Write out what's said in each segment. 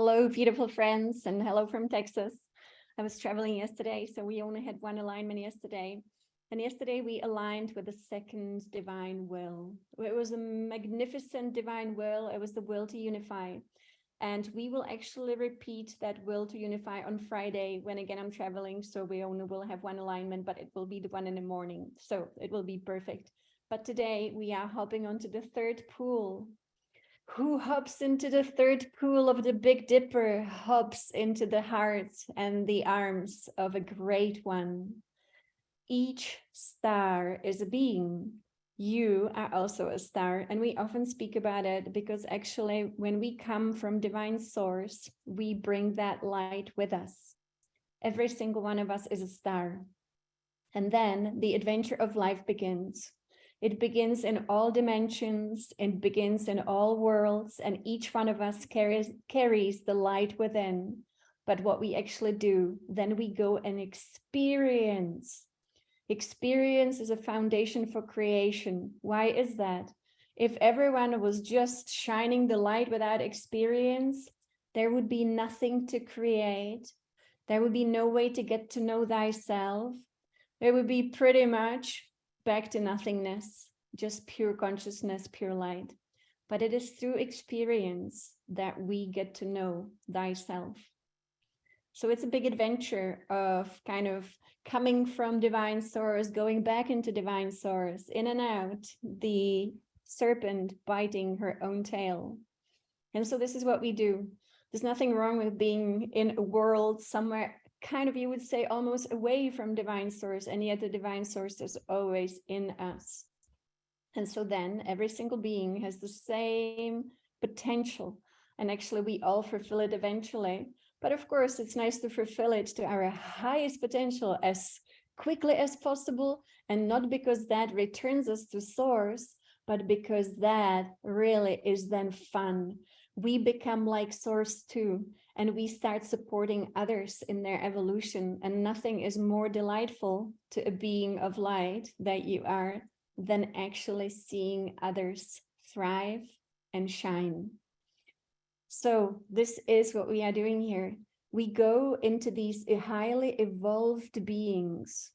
Hello, beautiful friends, and hello from Texas. I was traveling yesterday, so we only had one alignment yesterday. And yesterday we aligned with the second divine will. It was a magnificent divine will. It was the will to unify. And we will actually repeat that will to unify on Friday when again I'm traveling. So we only will have one alignment, but it will be the one in the morning. So it will be perfect. But today we are hopping onto the third pool. Who hops into the third pool of the Big Dipper hops into the heart and the arms of a great one. Each star is a being. You are also a star, and we often speak about it because actually when we come from divine source, we bring that light with us. Every single one of us is a star. And then the adventure of life begins. It begins in all dimensions, it begins in all worlds, and each one of us carries the light within. But what we actually do, then we go and experience. Experience is a foundation for creation. Why is that? If everyone was just shining the light without experience, there would be nothing to create. There would be no way to get to know thyself. There would be pretty much back to nothingness, just pure consciousness, pure light. But it is through experience that we get to know thyself. So it's a big adventure of kind of coming from divine source, going back into divine source, in and out, the serpent biting her own tail. And so this is what we do. There's nothing wrong with being in a world somewhere kind of, you would say, almost away from divine source, and yet the divine source is always in us. And so then every single being has the same potential, and actually we all fulfill it eventually. But of course it's nice to fulfill it to our highest potential as quickly as possible, and not because that returns us to source, but because that really is then fun. We become like source too, and we start supporting others in their evolution. And nothing is more delightful to a being of light that you are than actually seeing others thrive and shine. So this is what we are doing here. We go into these highly evolved beings.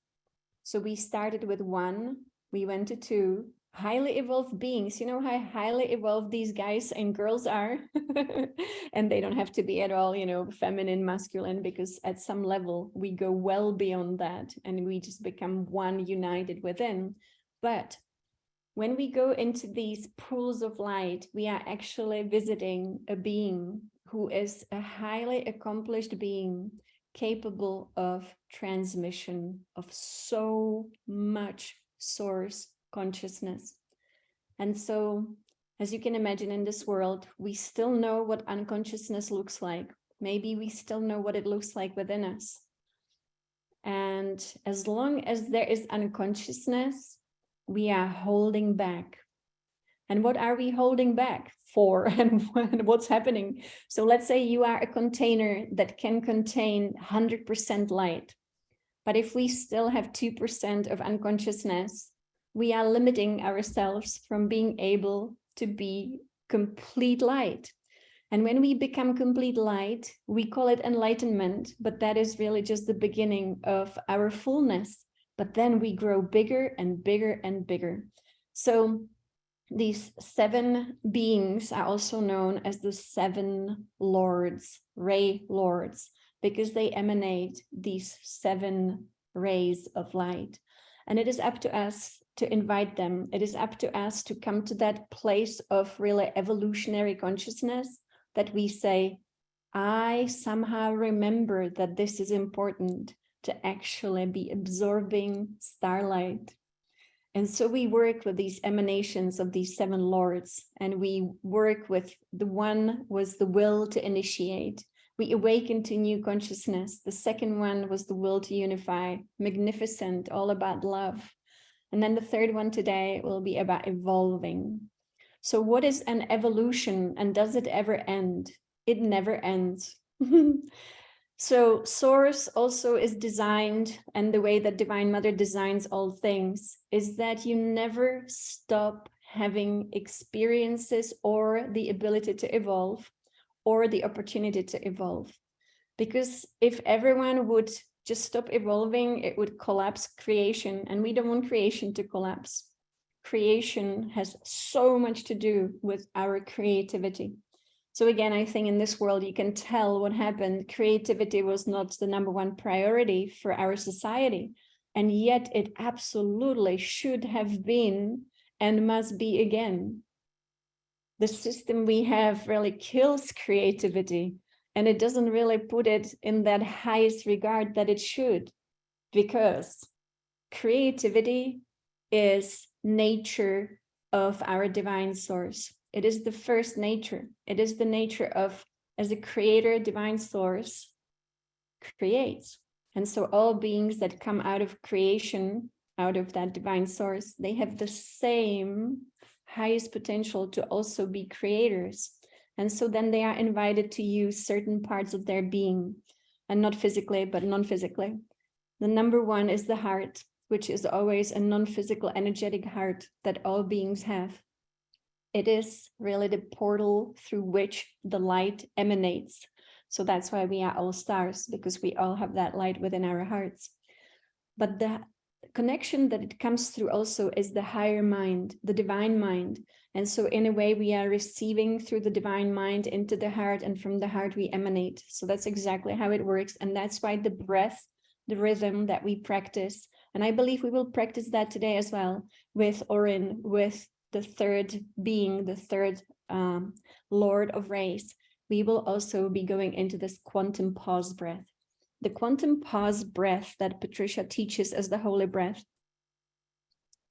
So we started with 1, we went to 2, highly evolved beings. You know how highly evolved these guys and girls are? And they don't have to be at all, you know, feminine, masculine, because at some level we go well beyond that and we just become one united within. But when we go into these pools of light, we are actually visiting a being who is a highly accomplished being, capable of transmission of so much source consciousness. And so, as you can imagine, in this world, we still know what unconsciousness looks like. Maybe we still know what it looks like within us. And as long as there is unconsciousness, we are holding back. And what are we holding back for, and what's happening? So let's say you are a container that can contain 100% light. But if we still have 2% of unconsciousness, we are limiting ourselves from being able to be complete light. And when we become complete light, we call it enlightenment, but that is really just the beginning of our fullness. But then we grow bigger and bigger and bigger. So these 7 beings are also known as the 7 lords, ray lords, because they emanate these 7 rays of light. And it is up to us to invite them. It is up to us to come to that place of really evolutionary consciousness that we say, I somehow remember that this is important, to actually be absorbing starlight. And so we work with these emanations of these 7 lords, and we work with the one was the will to initiate. We awaken to new consciousness. The second one was the will to unify, magnificent, all about love. And then the third one today will be about evolving. So what is an evolution, and does it ever end? It never ends. So source also is designed, and the way that Divine Mother designs all things is that you never stop having experiences or the ability to evolve, or the opportunity to evolve. Because if everyone would just stop evolving, it would collapse creation, and we don't want creation to collapse. Creation has so much to do with our creativity. So again, I think in this world, you can tell what happened. Creativity was not the number one priority for our society, and yet it absolutely should have been and must be again. The system we have really kills creativity, and it doesn't really put it in that highest regard that it should, because creativity is nature of our divine source. It is the first nature. It is the nature of, as a creator, divine source creates. And so all beings that come out of creation, out of that divine source, they have the same highest potential to also be creators. And so then they are invited to use certain parts of their being, and not physically, but non-physically. The number one is the heart, which is always a non-physical energetic heart that all beings have. It is really the portal through which the light emanates. So that's why we are all stars, because we all have that light within our hearts. But the connection that it comes through also is the higher mind, the divine mind. And so in a way, we are receiving through the divine mind into the heart, and from the heart we emanate. So that's exactly how it works. And that's why the breath, the rhythm that we practice, and I believe we will practice that today as well with Orin, with the third being, the third Lord of Rays. We will also be going into this quantum pause breath. The quantum pause breath that Patricia teaches as the holy breath,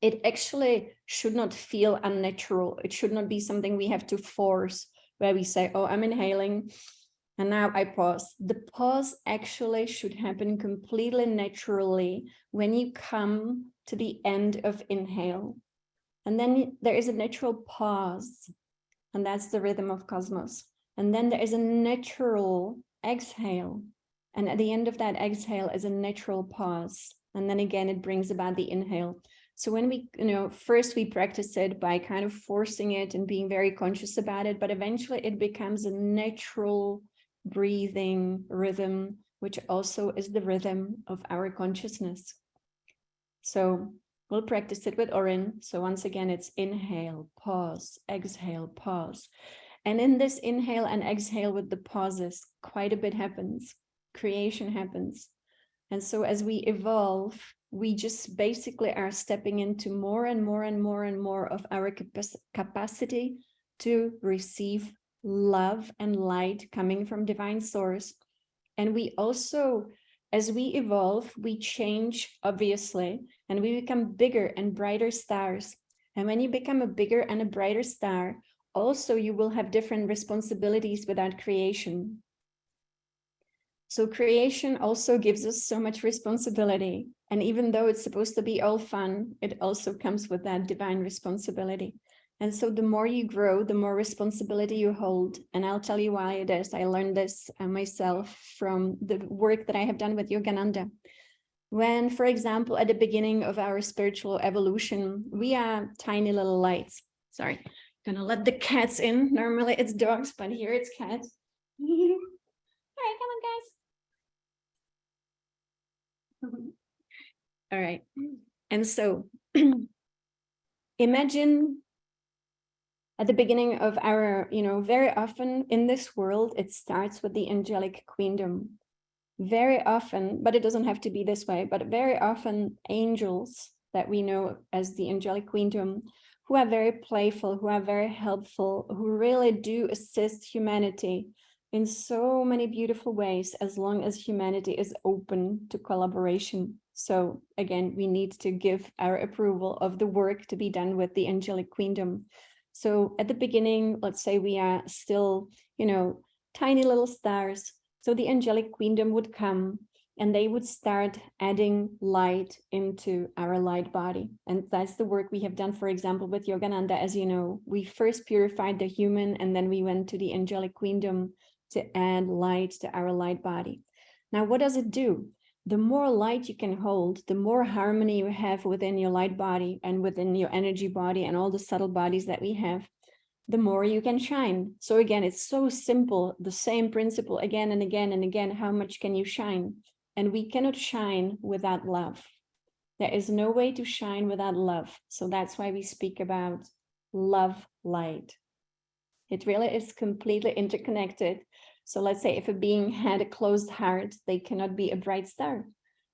it actually should not feel unnatural. It should not be something we have to force, where we say, oh, I'm inhaling, and now I pause. The pause actually should happen completely naturally when you come to the end of inhale. And then there is a natural pause, and that's the rhythm of cosmos. And then there is a natural exhale. And at the end of that exhale is a natural pause. And then again, it brings about the inhale. So when we, first we practice it by kind of forcing it and being very conscious about it, but eventually it becomes a natural breathing rhythm, which also is the rhythm of our consciousness. So we'll practice it with Orin. So once again, it's inhale, pause, exhale, pause. And in this inhale and exhale with the pauses, quite a bit happens. Creation happens. And so as we evolve, we just basically are stepping into more and more and more and more of our capacity to receive love and light coming from divine source. And we also, as we evolve, we change, obviously, and we become bigger and brighter stars. And when you become a bigger and a brighter star, also you will have different responsibilities without creation. So creation also gives us so much responsibility. And even though it's supposed to be all fun, it also comes with that divine responsibility. And so the more you grow, the more responsibility you hold. And I'll tell you why it is. I learned this myself from the work that I have done with Yogananda. When, for example, at the beginning of our spiritual evolution, we are tiny little lights. Sorry, I'm gonna let the cats in. Normally it's dogs, but here it's cats. All right, come on, guys. All right. And so imagine at the beginning of our, very often in this world, it starts with the angelic queendom. Very often, but it doesn't have to be this way, but very often angels that we know as the angelic queendom, who are very playful, who are very helpful, who really do assist humanity in so many beautiful ways, as long as humanity is open to collaboration. So again, we need to give our approval of the work to be done with the angelic queendom. So at the beginning, let's say we are still, tiny little stars. So the angelic queendom would come and they would start adding light into our light body. And that's the work we have done, for example, with Yogananda. As you know, we first purified the human, and then we went to the angelic queendom to add light to our light body. Now, what does it do? The more light you can hold, the more harmony you have within your light body and within your energy body and all the subtle bodies that we have. the more you can shine. So again, it's so simple, the same principle again and again and again. How much can you shine? And we cannot shine without love. There is no way to shine without love. So that's why we speak about love light. It really is completely interconnected. So let's say if a being had a closed heart, they cannot be a bright star.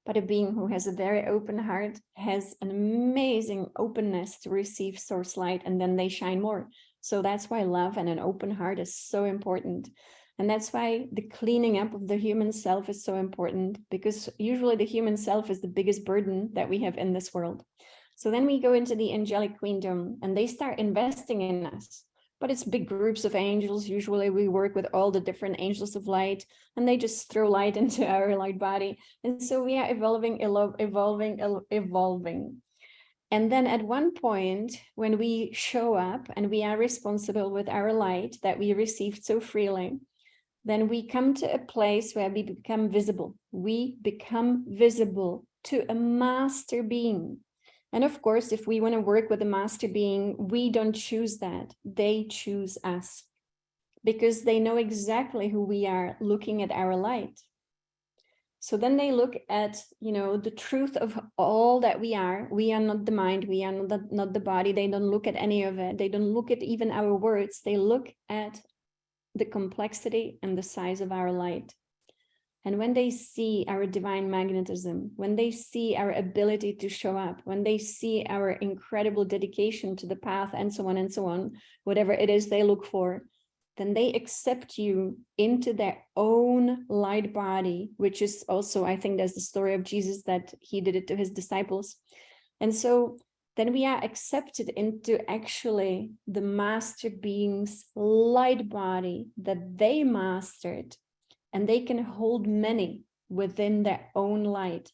But a being who has a very open heart has an amazing openness to receive source light, and then they shine more. So that's why love and an open heart is so important. And that's why the cleaning up of the human self is so important, because usually the human self is the biggest burden that we have in this world. So then we go into the angelic queendom and they start investing in us. But it's big groups of angels. Usually we work with all the different angels of light, and they just throw light into our light body. And so we are evolving. And then at one point, when we show up and we are responsible with our light that we received so freely, then we come to a place where we become visible. We become visible to a master being. And of course, if we want to work with a master being, we don't choose that. They choose us because they know exactly who we are looking at our light. So then they look at, the truth of all that we are. We are not the mind. We are not the body. They don't look at any of it. They don't look at even our words. They look at the complexity and the size of our light. And when they see our divine magnetism, when they see our ability to show up, when they see our incredible dedication to the path and so on, whatever it is they look for, then they accept you into their own light body, which is also, I think that's the story of Jesus, that he did it to his disciples. And so then we are accepted into actually the master being's light body that they mastered. And they can hold many within their own light.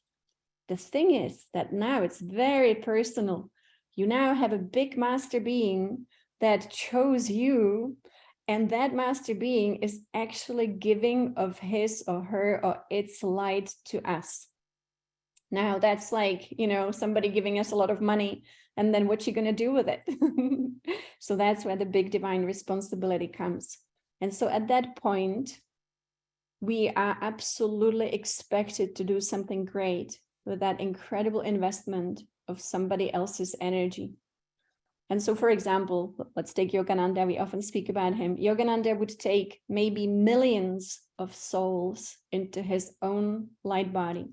The thing is that now it's very personal. You now have a big master being that chose you, and that master being is actually giving of his or her or its light to us. Now that's like, somebody giving us a lot of money, and then what you going to do with it? So that's where the big divine responsibility comes. And so at that point, we are absolutely expected to do something great with that incredible investment of somebody else's energy. And so, for example, let's take Yogananda. We often speak about him. Yogananda would take maybe millions of souls into his own light body,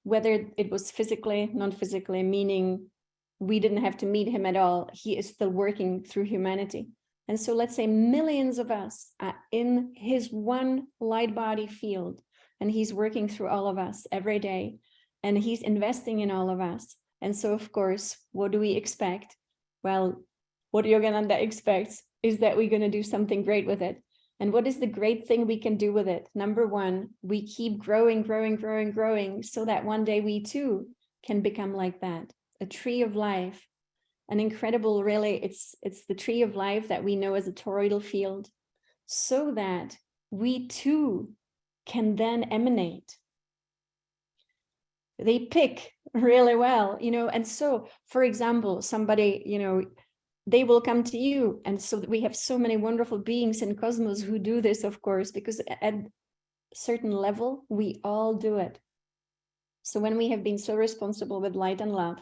whether it was physically, non-physically, meaning we didn't have to meet him at all. He is still working through humanity. And so let's say millions of us are in his one light body field, and he's working through all of us every day, and he's investing in all of us. And so, of course, what do we expect? Well, what Yogananda expects is that we're going to do something great with it. And what is the great thing we can do with it? Number one, we keep growing, so that one day we too can become like that, a tree of life. An incredible, really, it's the tree of life that we know as a toroidal field, so that we too can then emanate. They pick really well, and so, for example, somebody, they will come to you. And so we have so many wonderful beings in cosmos who do this, of course, because at a certain level, we all do it. So when we have been so responsible with light and love,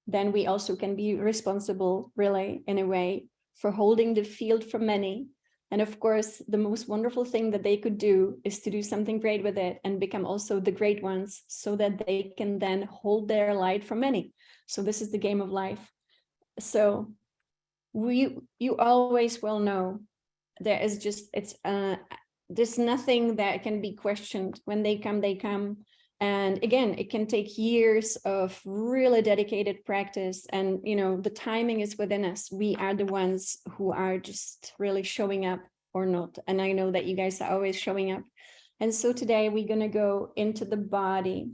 then we also can be responsible, really, in a way, for holding the field for many. And of course, the most wonderful thing that they could do is to do something great with it and become also the great ones, so that they can then hold their light for many. So this is the game of life. So you always will know there is just, there's nothing that can be questioned. When they come, they come. And again, it can take years of really dedicated practice. And, the timing is within us. We are the ones who are just really showing up or not. And I know that you guys are always showing up. And so today we're going to go into the body.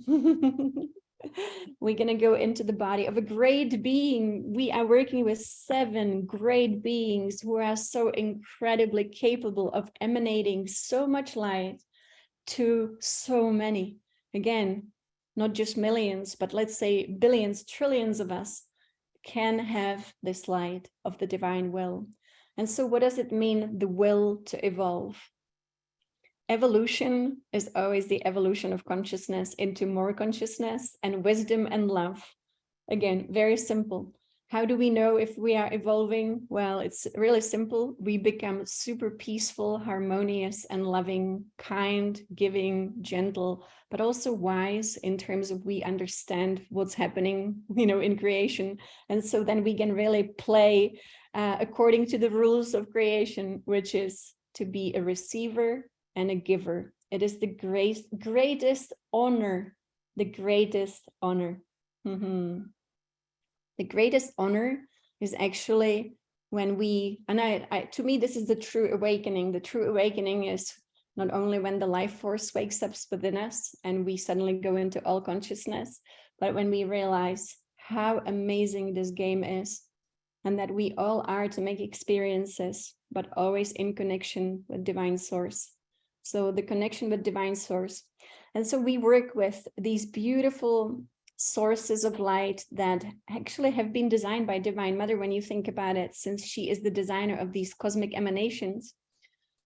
We're going to go into the body of a great being. We are working with 7 great beings who are so incredibly capable of emanating so much light to so many. Again, not just millions, but let's say billions, trillions of us can have this light of the divine will. And so what does it mean, the will to evolve? Evolution is always the evolution of consciousness into more consciousness and wisdom and love. Again, very simple. How do we know if we are evolving? Well, it's really simple. We become super peaceful, harmonious, and loving, kind, giving, gentle, but also wise in terms of we understand what's happening, in creation. And so then we can really play according to the rules of creation, which is to be a receiver and a giver. It is the greatest honor, the greatest honor. The greatest honor is actually when we, and to me, this is the true awakening. The true awakening is not only when the life force wakes up within us and we suddenly go into all consciousness, but when we realize how amazing this game is and that we all are to make experiences, but always in connection with divine source. So the connection with divine source. And so we work with these beautiful sources of light that actually have been designed by Divine Mother when you think about it, since she is the designer of these cosmic emanations,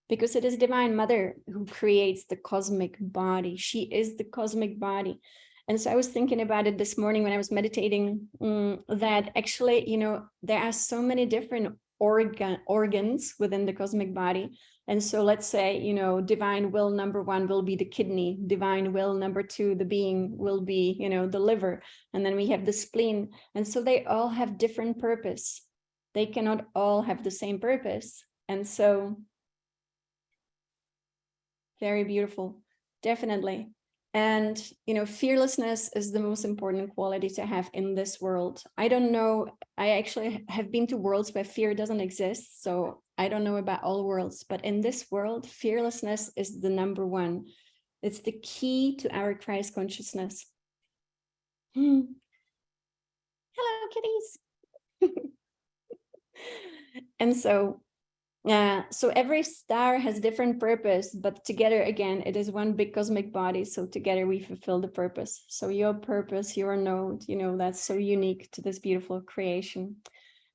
because it is Divine Mother who creates the cosmic body. She is the cosmic body. And so I was thinking about it this morning when I was meditating, that actually, there are so many different organs within the cosmic body. And so let's say, divine will number 1 will be the kidney, divine will number 2, the being will be, the liver, and then we have the spleen. And so they all have different purpose. They cannot all have the same purpose. And so very beautiful, definitely. And, fearlessness is the most important quality to have in this world. I don't know, I actually have been to worlds where fear doesn't exist. So I don't know about all worlds, but in this world, fearlessness is the number 1. It's the key to our Christ consciousness. Hello, kitties. And so every star has different purpose, but together again, it is one big cosmic body. So together we fulfill the purpose. So your purpose, your node, that's so unique to this beautiful creation.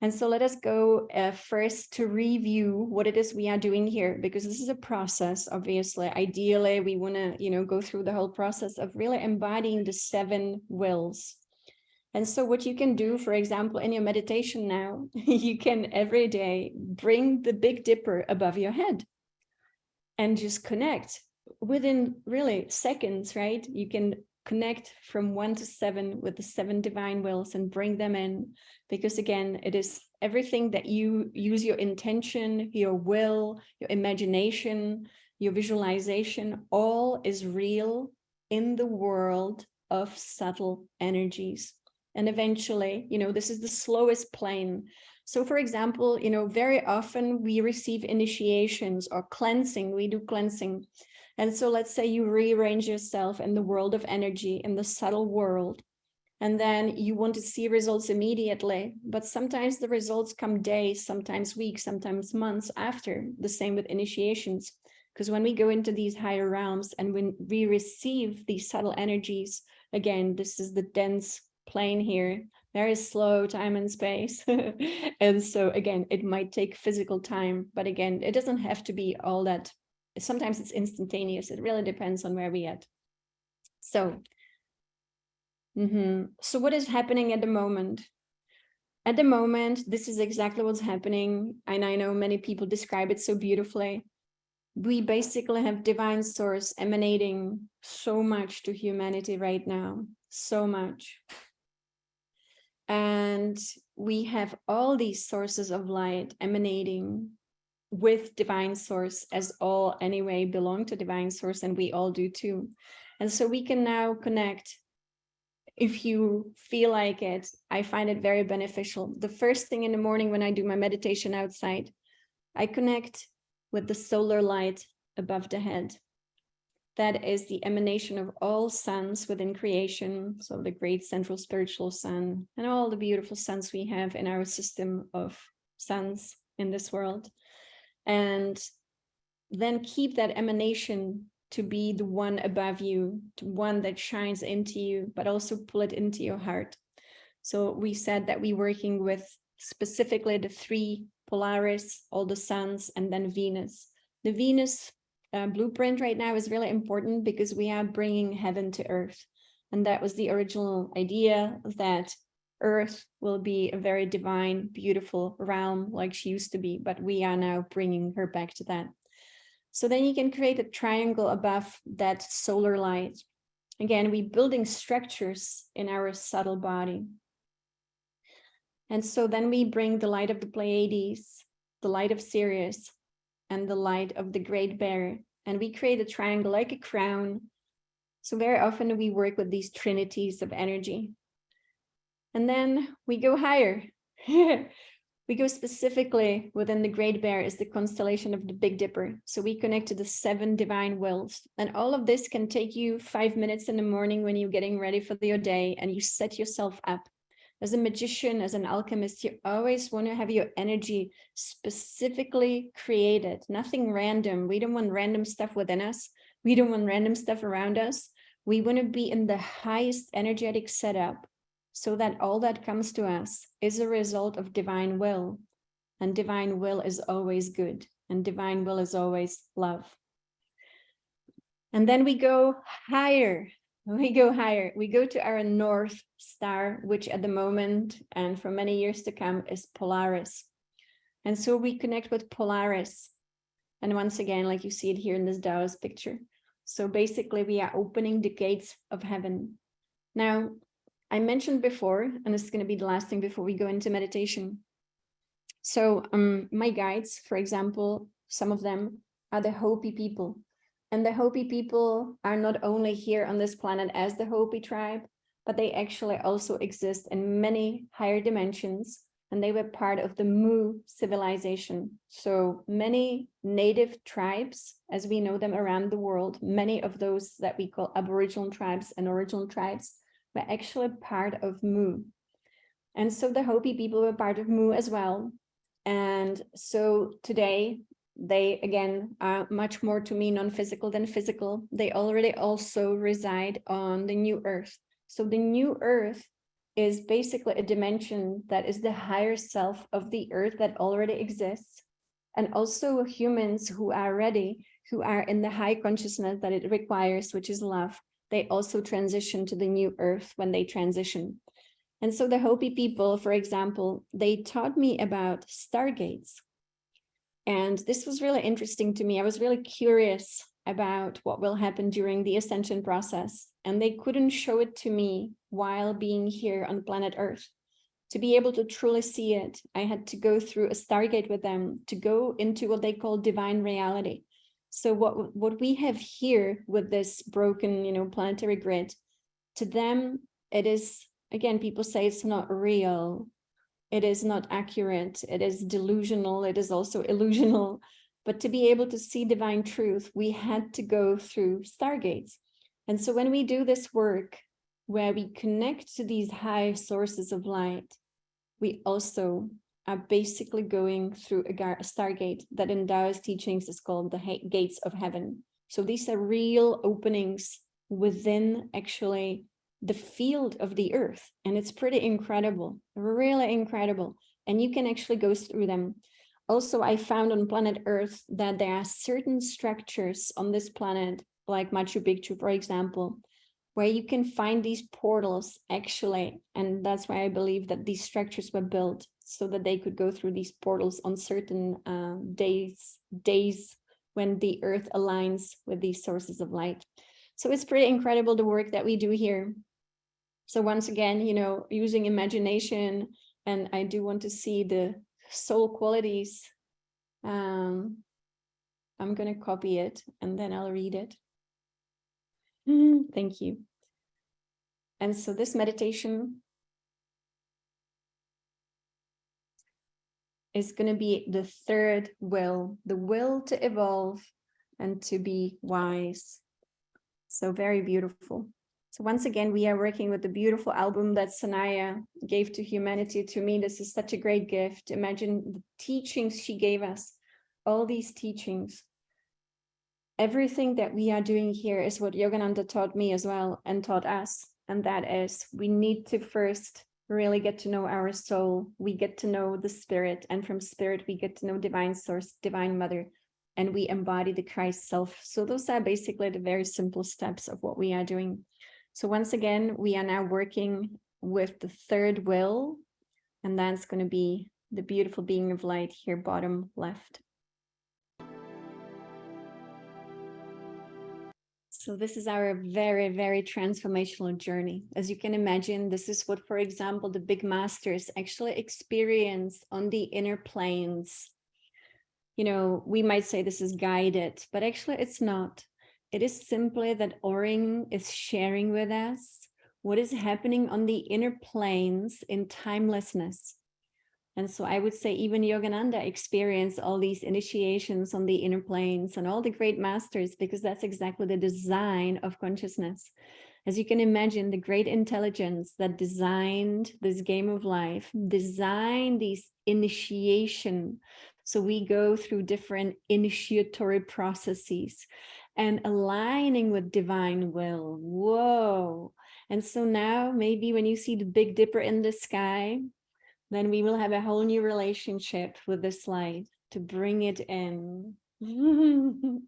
And so let us go first to review what it is we are doing here, because this is a process, obviously. Ideally, we want to, go through the whole process of really embodying the 7 wills. And so what you can do, for example, in your meditation now, you can every day bring the Big Dipper above your head and just connect within really seconds, right? You can connect from 1 to 7 with the 7 divine wills and bring them in, because again, it is everything that you use your intention, your will, your imagination, your visualization, all is real in the world of subtle energies. And eventually, this is the slowest plane. So for example, very often we receive initiations or cleansing, we do cleansing. And so let's say you rearrange yourself in the world of energy, in the subtle world, and then you want to see results immediately. But sometimes the results come days, sometimes weeks, sometimes months after. The same with initiations. Because when we go into these higher realms and when we receive these subtle energies, again, this is the dense plane here, very slow time and space. And so again, it might take physical time, but again, it doesn't have to be all that. Sometimes it's instantaneous. It really depends on where we're at. So, so what is happening at the moment? At the moment, this is exactly what's happening. And I know many people describe it so beautifully. We basically have divine source emanating so much to humanity right now, so much. And we have all these sources of light emanating with divine source, as all anyway belong to divine source, and we all do too. And so we can now connect. If you feel like it, I find it very beneficial. The first thing in the morning when I do my meditation outside, I connect with the solar light above the head. That is the emanation of all suns within creation. So the great central spiritual sun and all the beautiful suns we have in our system of suns in this world. And then keep that emanation to be the one above you, the one that shines into you, but also pull it into your heart. So we said that we're working with specifically the 3 Polaris, all the suns, and then Venus. The Venus blueprint right now is really important because we are bringing heaven to earth. And that was the original idea, that earth will be a very divine, beautiful realm like she used to be, but we are now bringing her back to that. So then you can create a triangle above that solar light. Again, we're building structures in our subtle body. And so then we bring the light of the Pleiades, the light of Sirius, and the light of the Great Bear. And we create a triangle like a crown. So very often we work with these trinities of energy. And then we go higher. We go specifically within the Great Bear is the constellation of the Big Dipper. So we connect to the 7 divine wills. And all of this can take you 5 minutes in the morning when you're getting ready for your day and you set yourself up. As a magician, as an alchemist, you always want to have your energy specifically created, nothing random. We don't want random stuff within us. We don't want random stuff around us. We want to be in the highest energetic setup so that all that comes to us is a result of divine will. And divine will is always good. And divine will is always love. And then we go higher. We go higher. We go to our North Star, which at the moment and for many years to come is Polaris. And so we connect with Polaris. And once again, like you see it here in this Taoist picture. So basically we are opening the gates of heaven. Now, I mentioned before, and this is going to be the last thing before we go into meditation. So my guides, for example, some of them are the Hopi people. And the Hopi people are not only here on this planet as the Hopi tribe, but they actually also exist in many higher dimensions. And they were part of the Mu civilization. So many native tribes, as we know them around the world, many of those that we call Aboriginal tribes and original tribes were actually part of Mu. And so the Hopi people were part of Mu as well. And so today, they, again, are much more to me non-physical than physical. They already also reside on the new earth. So the new earth is basically a dimension that is the higher self of the earth that already exists. And also humans who are ready, who are in the high consciousness that it requires, which is love, they also transition to the new earth when they transition. And so the Hopi people, for example, they taught me about Stargates. And this was really interesting to me. I was really curious about what will happen during the Ascension process. And they couldn't show it to me while being here on planet Earth. To be able to truly see it, I had to go through a Stargate with them to go into what they call divine reality. So what we have here with this broken, planetary grid, to them, it is, again, people say it's not real. It is not accurate. It is delusional. It is also illusional. But to be able to see divine truth, we had to go through Stargates. And so when we do this work, where we connect to these high sources of light, we also are basically going through a Stargate that in Taoist teachings is called the gates of heaven. So these are real openings within actually the field of the earth. And it's pretty incredible, really incredible. And you can actually go through them. Also, I found on planet Earth that there are certain structures on this planet, like Machu Picchu, for example, where you can find these portals actually. And that's why I believe that these structures were built so that they could go through these portals on certain days when the earth aligns with these sources of light. So it's pretty incredible, the work that we do here. So once again, using imagination, and I do want to see the soul qualities. I'm going to copy it and then I'll read it. Thank you. And so this meditation is going to be the 3rd will, the will to evolve and to be wise. So very beautiful. So once again, we are working with the beautiful album that Sanaya gave to humanity. To me, this is such a great gift. Imagine the teachings she gave us, all these teachings. Everything that we are doing here is what Yogananda taught me as well and taught us. And that is, we need to first really get to know our soul. We get to know the spirit, and from spirit, we get to know divine source, divine mother, and we embody the Christ self. So those are basically the very simple steps of what we are doing. So once again, we are now working with the third will, and that's going to be the beautiful being of light here, bottom left. So this is our very, very transformational journey. As you can imagine, this is what, for example, the big masters actually experience on the inner planes. You know, we might say this is guided, but actually it's not. It is simply that Oring is sharing with us what is happening on the inner planes in timelessness. And so I would say even Yogananda experienced all these initiations on the inner planes and all the great masters, because that's exactly the design of consciousness. As you can imagine, the great intelligence that designed this game of life, designed these initiation. So we go through different initiatory processes and aligning with divine will. Whoa. And so now maybe when you see the Big Dipper in the sky, then we will have a whole new relationship with this light to bring it in. And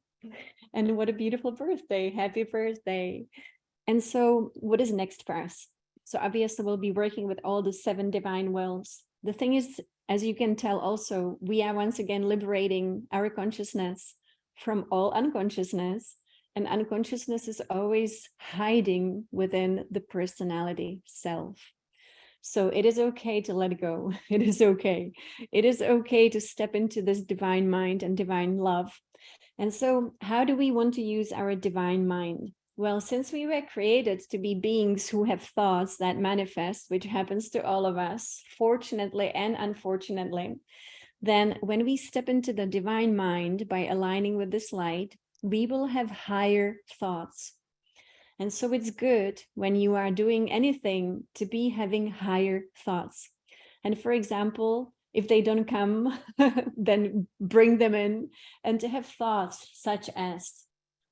what a beautiful birthday. Happy birthday. And so what is next for us? So obviously we'll be working with all the 7 divine wills. The thing is, as you can tell also, we are once again liberating our consciousness from all unconsciousness. And unconsciousness is always hiding within the personality self. So it is okay to let go. It is okay. It is okay to step into this divine mind and divine love. And so how do we want to use our divine mind? Well, since we were created to be beings who have thoughts that manifest, which happens to all of us, fortunately and unfortunately, then when we step into the divine mind by aligning with this light, we will have higher thoughts. And so it's good when you are doing anything to be having higher thoughts. And for example, if they don't come, then bring them in, and to have thoughts such as,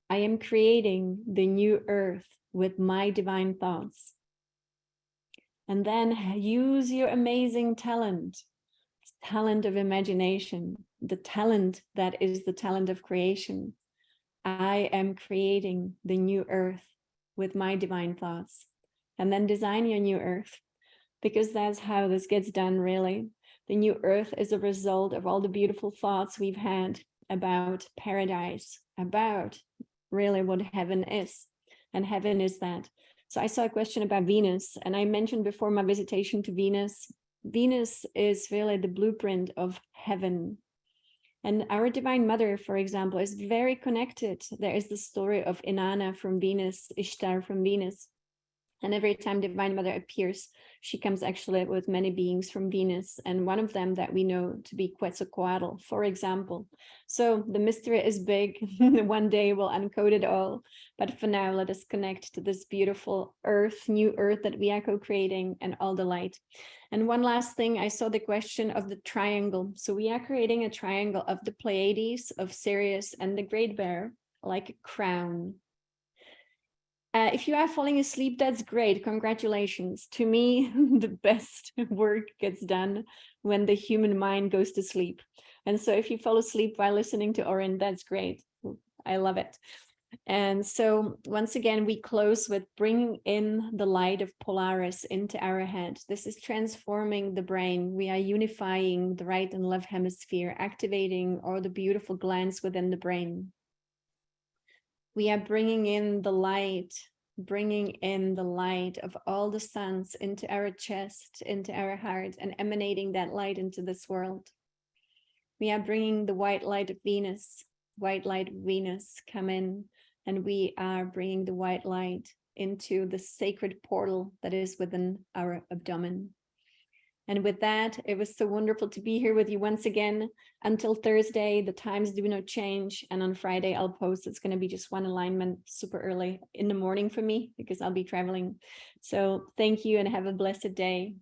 I am creating the new earth with my divine thoughts. And then use your amazing talent of imagination, the talent that is the talent of creation. I am creating the new earth with my divine thoughts. And then design your new earth, because that's how this gets done, really. The new earth is a result of all the beautiful thoughts we've had about paradise, about really what heaven is. And heaven is that. So I saw a question about Venus, and I mentioned before my visitation to Venus. Venus is really the blueprint of heaven. And our divine mother, for example, is very connected. There is the story of Inanna from Venus, Ishtar from Venus. And every time divine mother appears, she comes actually with many beings from Venus, and one of them that we know to be Quetzalcoatl, for example. So the mystery is big. One day we'll uncode it all. But for now, let us connect to this beautiful earth, new earth that we are co-creating, and all the light. And one last thing, I saw the question of the triangle. So we are creating a triangle of the Pleiades, of Sirius, and the Great Bear, like a crown. If you are falling asleep, that's great. Congratulations. To me, the best work gets done when the human mind goes to sleep. And so if you fall asleep while listening to Oren, that's great. I love it. And so once again, we close with bringing in the light of Polaris into our head. This is transforming the brain. We are unifying the right and left hemisphere, activating all the beautiful glands within the brain. We are bringing in the light of all the suns into our chest, into our heart, and emanating that light into this world. We are bringing the white light of Venus, come in, and we are bringing the white light into the sacred portal that is within our abdomen. And with that, it was so wonderful to be here with you once again. Until Thursday, the times do not change. And on Friday, I'll post. It's going to be just one alignment super early in the morning for me, because I'll be traveling. So thank you and have a blessed day.